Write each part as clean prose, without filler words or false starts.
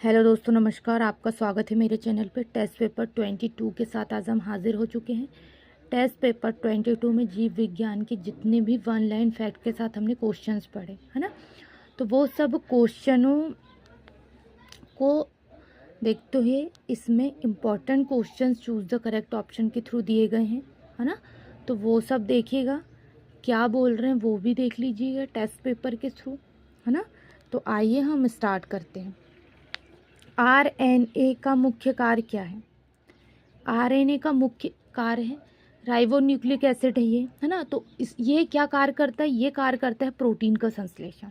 Hello दोस्तों, नमस्कार। आपका स्वागत है मेरे चैनल पे। टेस्ट पेपर 22 के साथ आज हम हाजिर हो चुके हैं। टेस्ट पेपर 22 में जीव विज्ञान के जितने भी वन लाइन फैक्ट के साथ हमने क्वेश्चंस पढ़े है ना, तो वो सब क्वेश्चनों को देखते हुए इसमें important questions choose the correct option के थ्रू दिए गए हैं, है ना। तो वो सब देखिएगा, क्या बोल रहे हैं वो भी देख लीजिएगा टेस्ट पेपर के थ्रू, है ना। तो आइए हम स्टार्ट करते हैं। आरएनए का मुख्य कार्य क्या है? आरएनए का मुख्य कार्य है राइबोन्यूक्लिक एसिड है ये, है ना। तो ये क्या कार्य करता है? ये कार्य करता है प्रोटीन का संश्लेषण।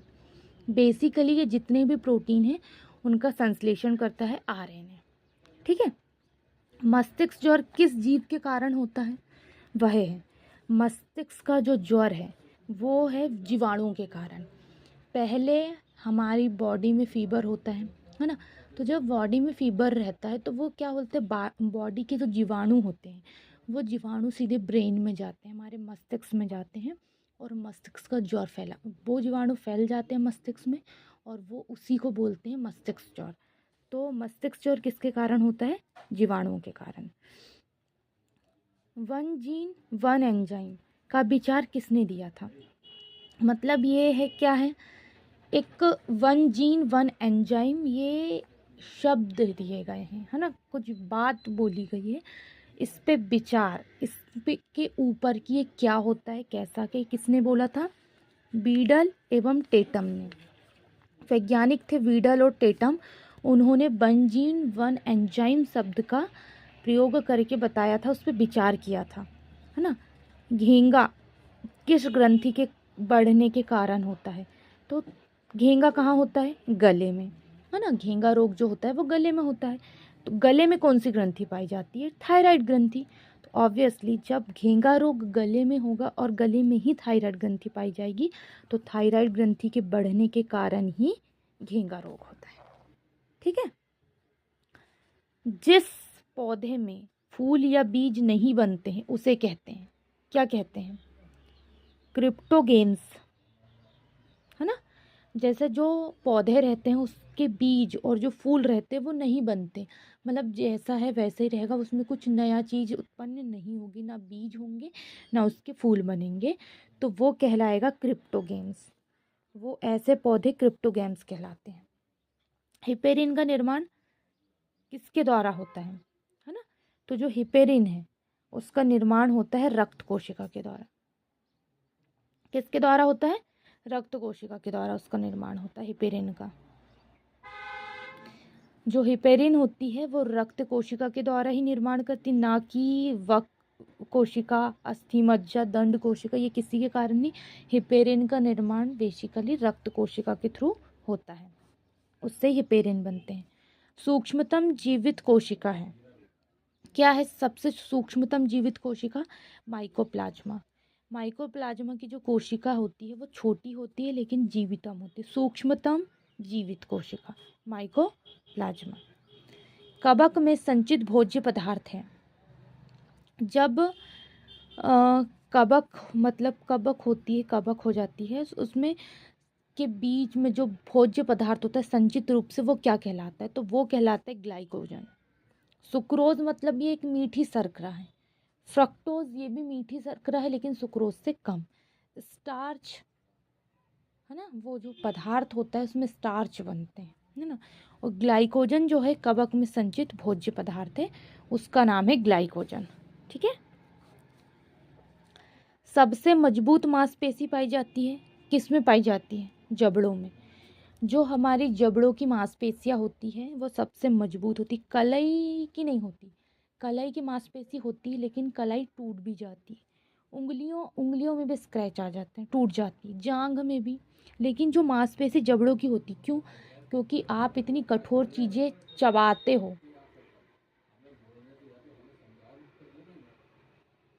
बेसिकली ये जितने भी प्रोटीन हैं उनका संश्लेषण करता है आरएनए, ठीक है। मस्तिष्क ज्वर किस जीव के कारण होता है? वह है मस्तिष्क का जो ज्वर है वो है जीवाणुओं के कारण। पहले हमारी बॉडी में फीवर होता है ना। तो जब बॉडी में फीवर रहता है तो वो क्या बोलते हैं, बॉडी के जो जीवाणु होते हैं वो जीवाणु सीधे ब्रेन में जाते हैं, हमारे मस्तिष्क में जाते हैं और मस्तिष्क का ज्वर फैला, वो जीवाणु फैल जाते हैं मस्तिष्क में और वो उसी को बोलते हैं मस्तिष्क ज्वर। तो मस्तिष्क ज्वर किसके कारण होता है? जीवाणुओं के कारण। वन जीन वन एंजाइम का विचार किसने दिया था? मतलब ये है क्या है, एक वन जीन वन एंजाइम, ये शब्द दिए गए हैं, है ना, कुछ बात बोली गई है, इस पे विचार, इस पे के ऊपर कि ये क्या होता है, कैसा, के किसने बोला था? बीडल एवं टेटम ने। वैज्ञानिक थे बीडल और टेटम। उन्होंने वन जीन वन एंजाइम शब्द का प्रयोग करके बताया था, उस पर विचार किया था, है ना। घेंगा किस ग्रंथि के बढ़ने के कारण होता है? तो घेंगा कहाँ होता है? गले में, है ना। घेंगा रोग जो होता है वो गले में होता है। तो गले में कौन सी ग्रंथि पाई जाती है? थायराइड ग्रंथि। तो ऑब्वियसली जब घेंगा रोग गले में होगा और गले में ही थायराइड ग्रंथि पाई जाएगी तो थायराइड ग्रंथि के बढ़ने के कारण ही घेंगा रोग होता है, ठीक है। जिस पौधे में फूल या बीज नहीं बनते हैं उसे कहते हैं, क्या कहते हैं? क्रिप्टोगेम्स, है ना। जैसे जो पौधे रहते हैं उसके बीज और जो फूल रहते हैं वो नहीं बनते, मतलब जैसा है वैसे ही रहेगा, उसमें कुछ नया चीज़ उत्पन्न नहीं होगी, ना बीज होंगे ना उसके फूल बनेंगे, तो वो कहलाएगा क्रिप्टोगेम्स। वो ऐसे पौधे क्रिप्टोगेम्स कहलाते हैं। हिपेरिन का निर्माण किसके द्वारा होता है ना। तो जो हिपेरिन है उसका निर्माण होता है रक्त कोशिका के द्वारा। किसके द्वारा होता है? रक्त कोशिका के द्वारा उसका निर्माण होता है हिपेरिन का। जो हिपेरिन होती है वो रक्त कोशिका के द्वारा ही निर्माण करती, ना कि वक्र कोशिका, अस्थि मज्जा, दंड कोशिका, ये किसी के कारण नहीं। हिपेरिन का निर्माण बेसिकली रक्त कोशिका के थ्रू होता है, उससे हिपेरिन बनते हैं। सूक्ष्मतम जीवित कोशिका है, क्या है सबसे सूक्ष्मतम जीवित कोशिका? माइकोप्लाज्मा। माइकोप्लाज्मा की जो कोशिका होती है वो छोटी होती है लेकिन जीवितम होती है। सूक्ष्मतम जीवित कोशिका माइकोप्लाज्मा। कवक में संचित भोज्य पदार्थ है। जब कवक मतलब कवक होती है, कवक हो जाती है, उसमें के बीच में जो भोज्य पदार्थ होता है संचित रूप से, वो क्या कहलाता है? तो वो कहलाता है ग्लाइकोजन। सुक्रोज मतलब ये एक मीठी शर्करा है। फ्रक्टोज ये भी मीठी शर्करा है लेकिन सुक्रोज से कम। स्टार्च, है ना, वो जो पदार्थ होता है उसमें स्टार्च बनते हैं, है ना। और ग्लाइकोजन जो है कवक में संचित भोज्य पदार्थ है, उसका नाम है ग्लाइकोजन, ठीक है। सबसे मजबूत मांसपेशी पाई जाती है, किस में पाई जाती है? जबड़ों में। जो हमारी जबड़ों की मांसपेशियां होती हैं वो सबसे मजबूत होती, कलाई की नहीं होती। कलाई की मांसपेशी होती है लेकिन कलाई टूट भी जाती है। उंगलियों में भी स्क्रैच आ जाते हैं, टूट जाती है, जांघ में भी। लेकिन जो मांसपेशी जबड़ों की होती, क्यों? क्योंकि आप इतनी कठोर चीज़ें चबाते हो,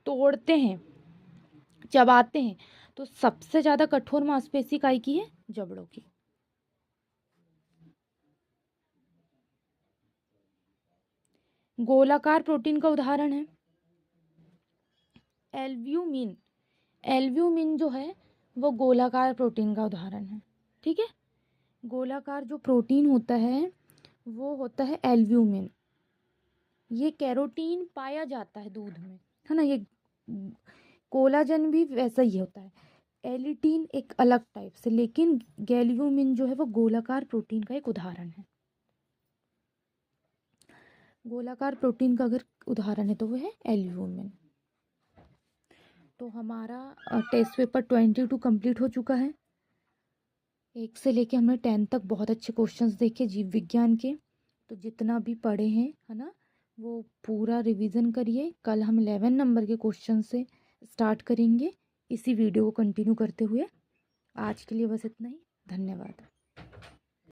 तोड़ते हैं, चबाते हैं, तो सबसे ज़्यादा कठोर मांसपेशी काई की है? जबड़ों की। गोलाकार प्रोटीन का उदाहरण है एल्ब्यूमिन। एल्ब्यूमिन जो है वो गोलाकार प्रोटीन का उदाहरण है, ठीक है। गोलाकार जो प्रोटीन होता है वो होता है एल्ब्यूमिन। ये कैरोटीन पाया जाता है दूध में, है ना। ये कोलाजन भी वैसा ही होता है, एलिटीन एक अलग टाइप से, लेकिन गैल्यूमिन जो है वो गोलाकार प्रोटीन का एक उदाहरण है। गोलाकार प्रोटीन का अगर उदाहरण है तो वो है एल्ब्यूमिन। तो हमारा टेस्ट पेपर 22 कंप्लीट हो चुका है। 1 से लेके हमने 10 तक बहुत अच्छे क्वेश्चंस देखे जीव विज्ञान के। तो जितना भी पढ़े हैं, है ना, वो पूरा रिवीजन करिए। कल हम 11 नंबर के क्वेश्चन से स्टार्ट करेंगे इसी वीडियो को कंटिन्यू करते हुए। आज के लिए बस इतना ही। धन्यवाद।